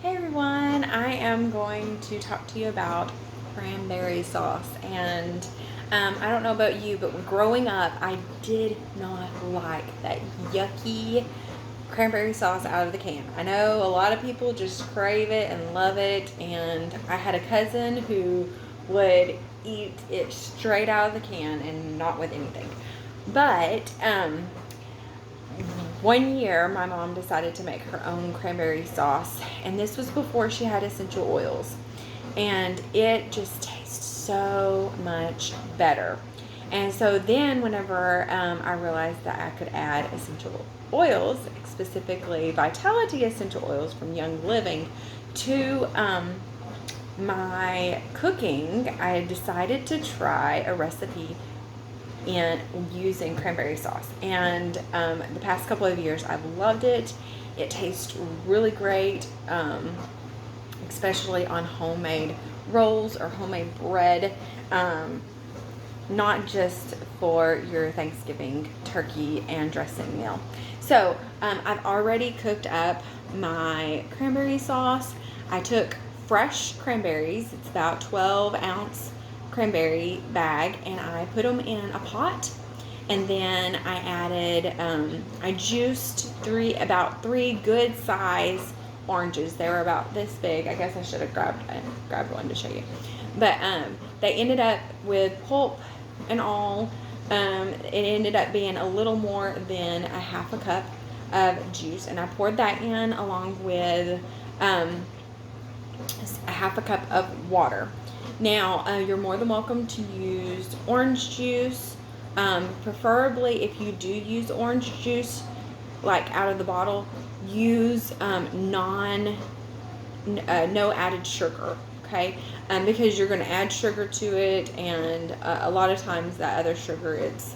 Hey everyone, I am going to talk to you about cranberry sauce. And I don't know about you, but growing up, I did not like that yucky cranberry sauce out of the can. I know a lot of people just crave it and love it, and I had a cousin who would eat it straight out of the can and not with anything. But one year, my mom decided to make her own cranberry sauce, and this was before she had essential oils, and it just tastes so much better. And so then, whenever I realized that I could add essential oils, specifically Vitality essential oils from Young Living, to my cooking, I decided to try a recipe in using cranberry sauce. And the past couple of years I've loved it. It tastes really great, especially on homemade rolls or homemade bread, not just for your Thanksgiving turkey and dressing meal. So I've already cooked up my cranberry sauce. I took fresh cranberries. It's about 12-ounce cranberry bag, and I put them in a pot, and then I added I juiced about three good size oranges. They were about this big. I guess I should have grabbed one to show you, but they ended up with pulp and all. It ended up being a little more than a half a cup of juice, and I poured that in along with a half a cup of water. Now, you're more than welcome to use orange juice. Preferably, if you do use orange juice, like out of the bottle, use no added sugar, okay? Because you're going to add sugar to it, and a lot of times that other sugar, it's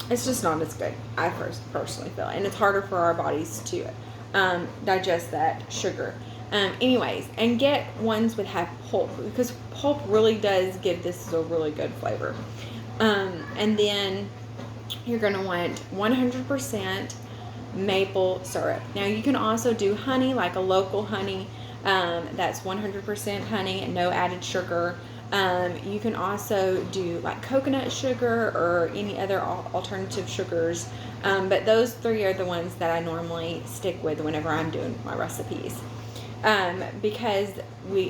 just not as good, I personally feel. And it's harder for our bodies to digest that sugar. Anyways, and get ones that have pulp, because pulp really does give this a really good flavor. And then you're going to want 100% maple syrup. Now you can also do honey, like a local honey, that's 100% honey and no added sugar. You can also do like coconut sugar or any other alternative sugars, but those three are the ones that I normally stick with whenever I'm doing my recipes. Because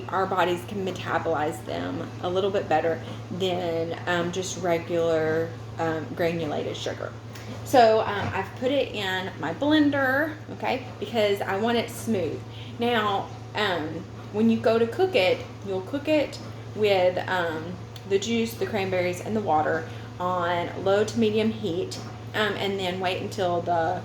our bodies can metabolize them a little bit better than just regular granulated sugar. So I've put it in my blender, okay, because I want it smooth. Now, when you go to cook it, you'll cook it with the juice, the cranberries, and the water on low to medium heat, and then wait until the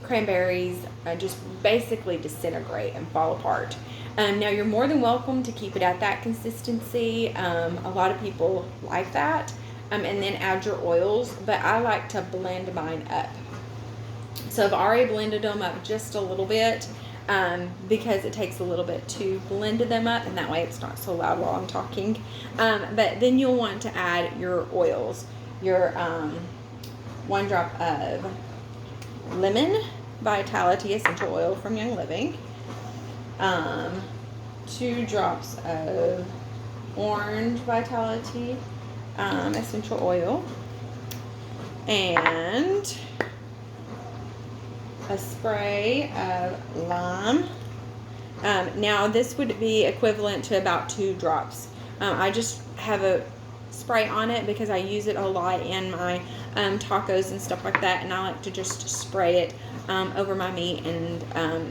cranberries just basically disintegrate and fall apart. Now you're more than welcome to keep it at that consistency. A lot of people like that, and then add your oils, but I like to blend mine up. So I've already blended them up just a little bit, because it takes a little bit to blend them up, and that way it's not so loud while I'm talking. But then you'll want to add your oils, your 1 drop of lemon Vitality essential oil from Young Living, 2 drops of orange Vitality essential oil, and a spray of lime. Now this would be equivalent to about 2 drops. I just have a spray on it because I use it a lot in my tacos and stuff like that, and I like to just spray it over my meat and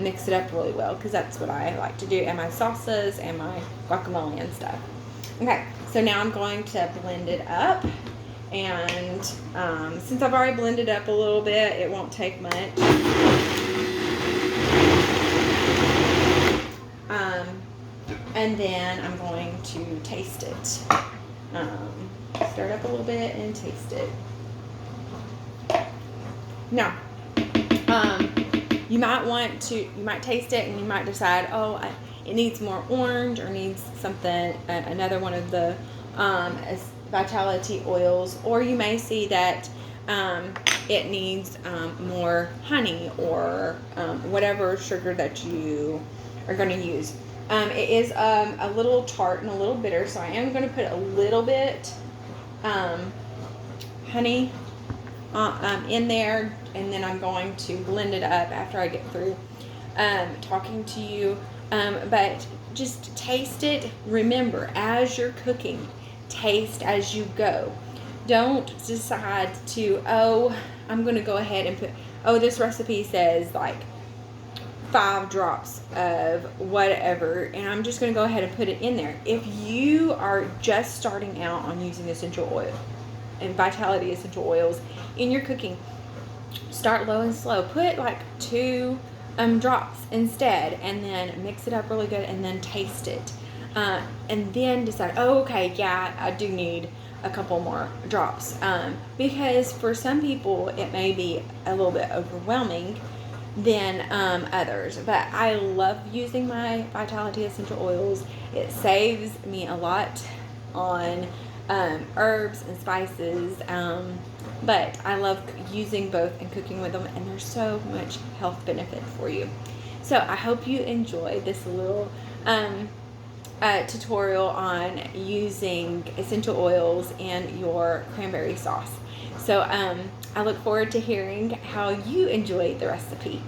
mix it up really well, because that's what I like to do, and my salsas and my guacamole and stuff. Okay, so now I'm going to blend it up, and since I've already blended up a little bit, it won't take much. And then I'm going to taste it. Stir it up a little bit and taste it. Now, you might taste it and you might decide, it needs more orange, or needs something, another one of the Vitality oils, or you may see that it needs more honey or whatever sugar that you are going to use. It is a little tart and a little bitter, so I am going to put a little bit honey in there, and then I'm going to blend it up after I get through talking to you. But just taste it. Remember, as you're cooking, taste as you go. Don't decide to, oh, I'm going to go ahead and put, oh, this recipe says like 5 drops of whatever, and I'm just going to go ahead and put it in there. If you are just starting out on using essential oil and Vitality essential oils in your cooking, start low and slow. Put like 2 drops instead, and then mix it up really good, and then taste it, and then decide, oh, okay, yeah, I do need a couple more drops, because for some people it may be a little bit overwhelming than others. But I love using my Vitality essential oils. It saves me a lot on herbs and spices, but I love using both and cooking with them, and there's so much health benefit for you. So I hope you enjoyed this little tutorial on using essential oils in your cranberry sauce. So I look forward to hearing how you enjoyed the recipe.